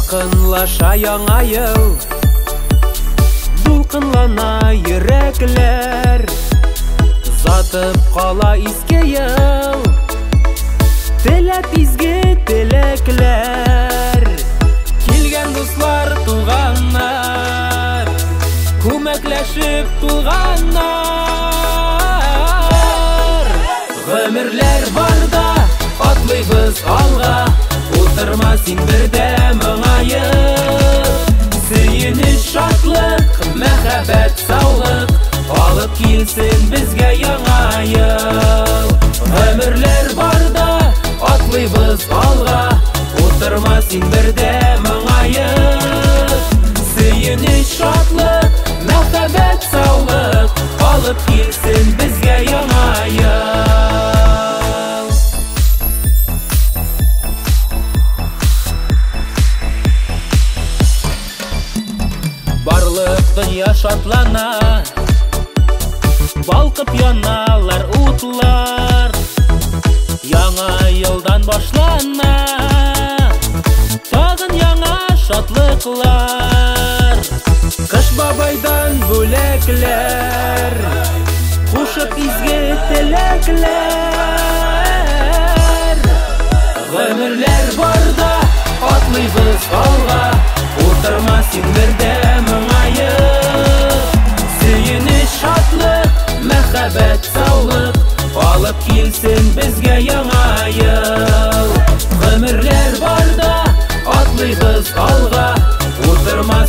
Якынлаша яңа ел, дулкынлана йөрәкләр, затып кала иске ел, теләп изге теләкләр. Килгән дуслар, туганнар, күмәкләшеп тулганнар. Гомерләр барда атлыйбыз алга, утырма син бердә моңаеп. Сөенеч, шатлык, мәхәббәт, саулык алып килсен безгә яңа ел. Гомерләр барда атлыйбыз алга, утырма син бердә моңаеп. Сөенеч, шатлык, мәхәббәт, саулык алып килсен безгә яңа ел. Барлык дөнья шатлана, балкып яналар утлар. Яңа елдан башлана тагын яңа шатлыклар. Кыш бабайдан бүләкләр, кушып изге теләкләр. Гомерләр барда атлыйбыз алга, утырма син бердә моңаеп. Сөенеч, шатлык, мәхәббәт, саулык алып килсен безгә яңа ел. Гомерләр барда атлыйбыз алга, утырма